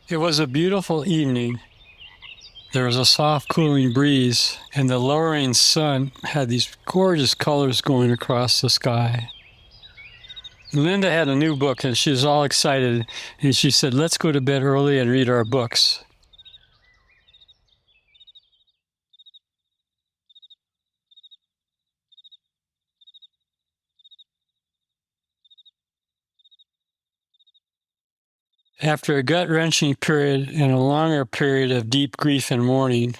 It was a beautiful evening. There was a soft, cooling breeze, and the lowering sun had these gorgeous colors going across the sky. Linda had a new book, and she was all excited, and she said, "Let's go to bed early and read our books." After a gut-wrenching period and a longer period of deep grief and mourning,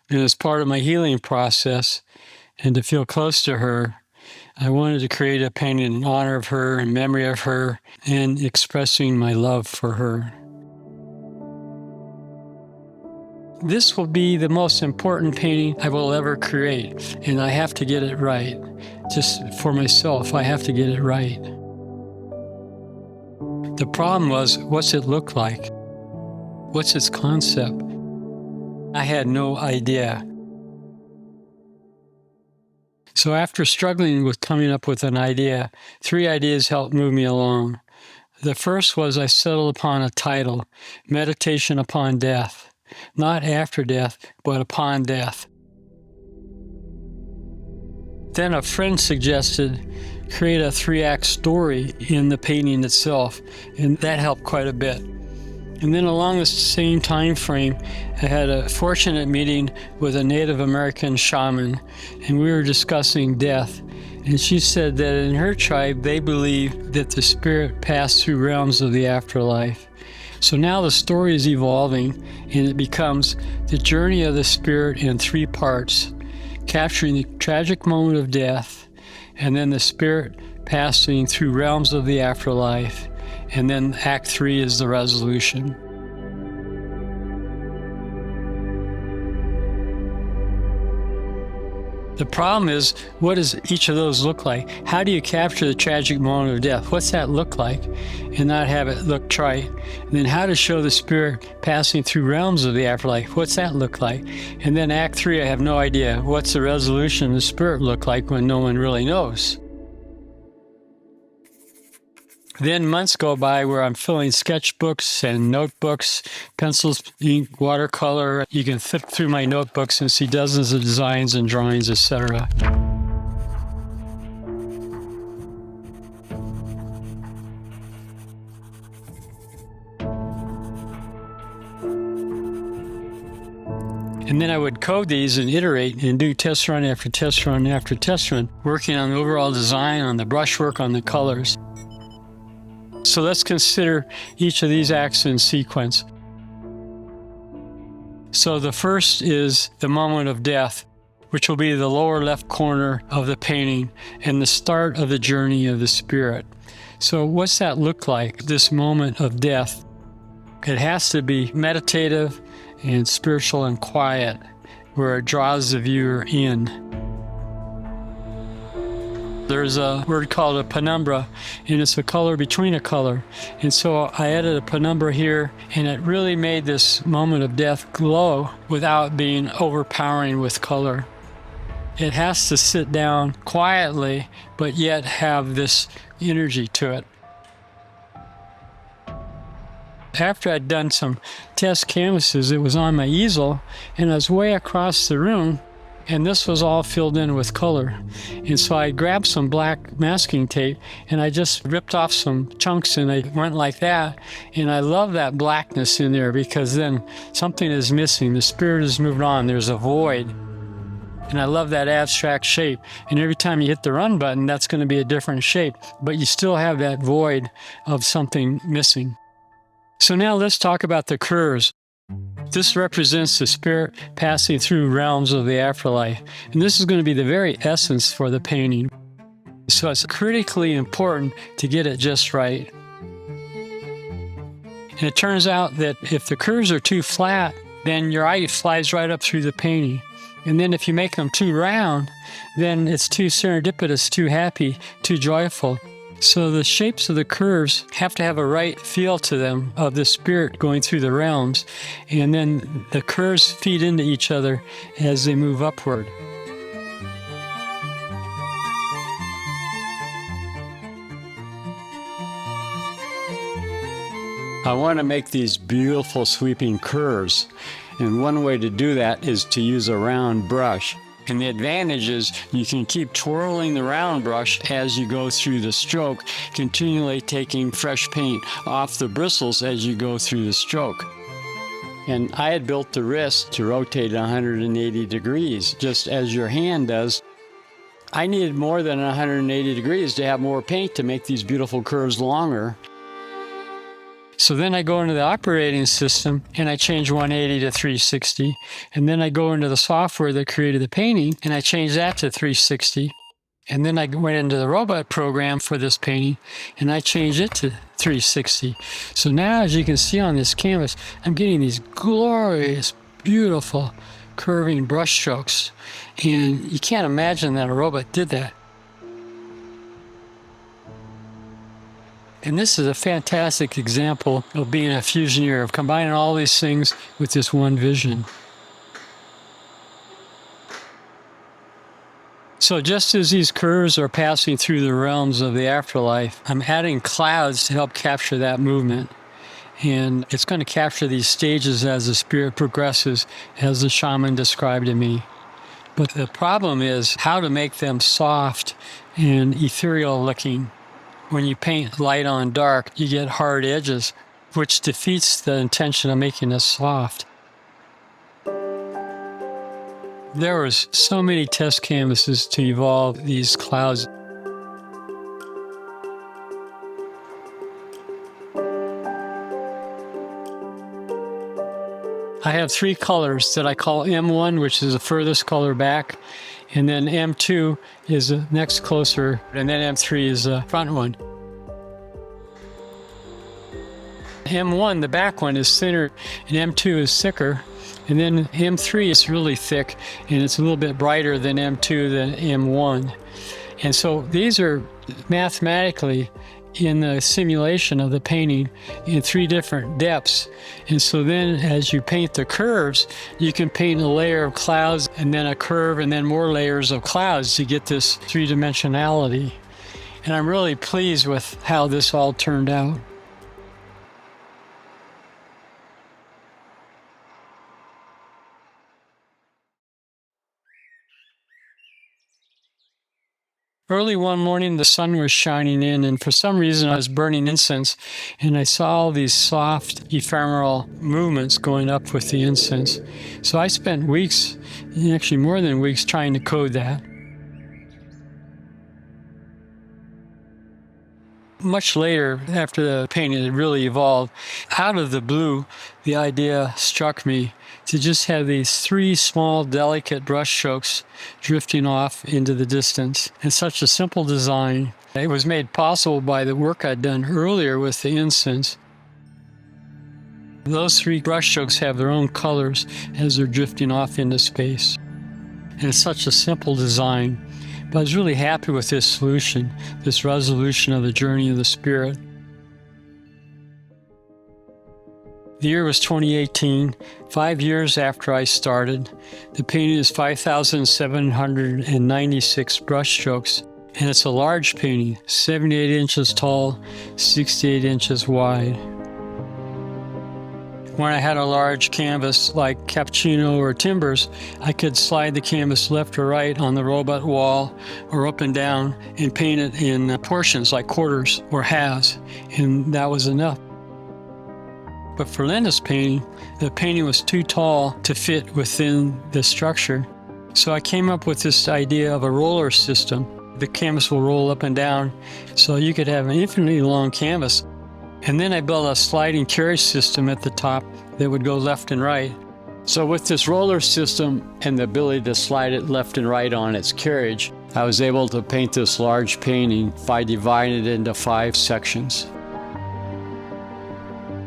and as part of my healing process, and to feel close to her, I wanted to create a painting in honor of her, in memory of her, and expressing my love for her. This will be the most important painting I will ever create, and I have to get it right. Just for myself, I have to get it right. The problem was, what's it look like? What's its concept? I had no idea. So after struggling with coming up with an idea, 3 ideas helped move me along. The first was I settled upon a title, Meditation Upon Death. Not after death, but upon death. Then a friend suggested create a 3-act story in the painting itself, and that helped quite a bit. And then along the same time frame, I had a fortunate meeting with a Native American shaman, and we were discussing death. And she said that in her tribe, they believe that the spirit passed through realms of the afterlife. So now the story is evolving, and it becomes the journey of the spirit in 3 parts, capturing the tragic moment of death, and then the spirit passing through realms of the afterlife, and then Act 3 is the resolution. The problem is, what does each of those look like? How do you capture the tragic moment of death? What's that look like? And not have it look trite. And then how to show the spirit passing through realms of the afterlife? What's that look like? And then Act 3, I have no idea. What's the resolution of the spirit look like when no one really knows? Then months go by where I'm filling sketchbooks and notebooks, pencils, ink, watercolor. You can flip through my notebooks and see dozens of designs and drawings, etc. And then I would code these and iterate and do test run after test run after test run, working on the overall design, on the brushwork, on the colors. So let's consider each of these acts in sequence. So the first is the moment of death, which will be the lower left corner of the painting and the start of the journey of the spirit. So what's that look like, this moment of death? It has to be meditative and spiritual and quiet, where it draws the viewer in. There's a word called a penumbra, and it's a color between a color. And so I added a penumbra here, and it really made this moment of death glow without being overpowering with color. It has to sit down quietly, but yet have this energy to it. After I'd done some test canvases, it was on my easel, and I was way across the room, and this was all filled in with color. And so I grabbed some black masking tape, and I just ripped off some chunks, and I went like that. And I love that blackness in there, because then something is missing. The spirit has moved on. There's a void. And I love that abstract shape. And every time you hit the run button, that's going to be a different shape. But you still have that void of something missing. So now let's talk about the curves. This represents the spirit passing through realms of the afterlife. And this is going to be the very essence for the painting. So it's critically important to get it just right. And it turns out that if the curves are too flat, then your eye flies right up through the painting. And then if you make them too round, then it's too serendipitous, too happy, too joyful. So the shapes of the curves have to have a right feel to them of the spirit going through the realms, and then the curves feed into each other as they move upward. I want to make these beautiful sweeping curves. And one way to do that is to use a round brush. And the advantage is you can keep twirling the round brush as you go through the stroke, continually taking fresh paint off the bristles as you go through the stroke. And I had built the wrist to rotate 180 degrees, just as your hand does. I needed more than 180 degrees to have more paint to make these beautiful curves longer. So then I go into the operating system and I change 180 to 360. And then I go into the software that created the painting and I change that to 360. And then I went into the robot program for this painting and I changed it to 360. So now, as you can see on this canvas, I'm getting these glorious, beautiful curving brush strokes. And you can't imagine that a robot did that. And this is a fantastic example of being a fusioneer, of combining all these things with this one vision. So just as these curves are passing through the realms of the afterlife, I'm adding clouds to help capture that movement. And it's going to capture these stages as the spirit progresses, as the shaman described to me. But the problem is how to make them soft and ethereal looking. When you paint light on dark, you get hard edges, which defeats the intention of making it soft. There was so many test canvases to evolve these clouds. I have three colors that I call M1, which is the furthest color back, and then M2 is the next closer, and then M3 is the front one. M1, the back one, is thinner, and M2 is thicker, and then M3 is really thick, and it's a little bit brighter than M2 than M1. And so these are mathematically in the simulation of the painting in three different depths. And so then as you paint the curves, you can paint a layer of clouds and then a curve and then more layers of clouds to get this three-dimensionality. And I'm really pleased with how this all turned out. Early one morning, the sun was shining in, and for some reason I was burning incense, and I saw all these soft, ephemeral movements going up with the incense. So I spent weeks, actually more than weeks, trying to code that. Much later, after the painting had really evolved, out of the blue, the idea struck me to just have these three small, delicate brush strokes drifting off into the distance. And such a simple design. It was made possible by the work I'd done earlier with the incense. Those three brush strokes have their own colors as they're drifting off into space. And it's such a simple design. But I was really happy with this solution, this resolution of the journey of the spirit. The year was 2018, 5 years after I started. The painting is 5,796 brush strokes, and it's a large painting, 78 inches tall, 68 inches wide. When I had a large canvas like cappuccino or timbers, I could slide the canvas left or right on the robot wall or up and down and paint it in portions like quarters or halves, and that was enough. But for Linda's painting, the painting was too tall to fit within the structure. So I came up with this idea of a roller system. The canvas will roll up and down, so you could have an infinitely long canvas. And then I built a sliding carriage system at the top that would go left and right. So with this roller system and the ability to slide it left and right on its carriage, I was able to paint this large painting by dividing it into 5 sections.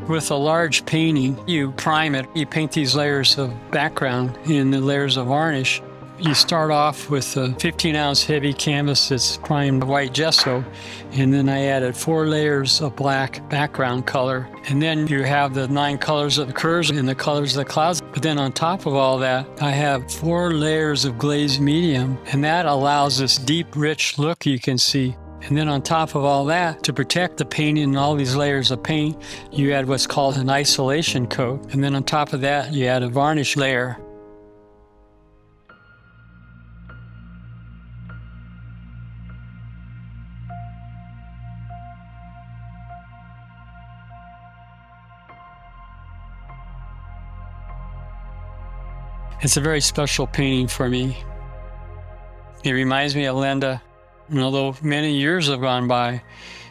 With a large painting, you prime it. You paint these layers of background and the layers of varnish. You start off with a 15-ounce heavy canvas that's primed white gesso, and then I added 4 layers of black background color. And then you have the 9 colors of the curves and the colors of the clouds. But then on top of all that, I have 4 layers of glazed medium, and that allows this deep, rich look you can see. And then on top of all that, to protect the painting and all these layers of paint, you add what's called an isolation coat. And then on top of that, you add a varnish layer. It's a very special painting for me. It reminds me of Linda, and although many years have gone by,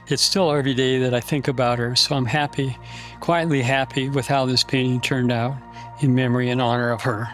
it's still every day that I think about her. So I'm happy, quietly happy with how this painting turned out in memory and honor of her.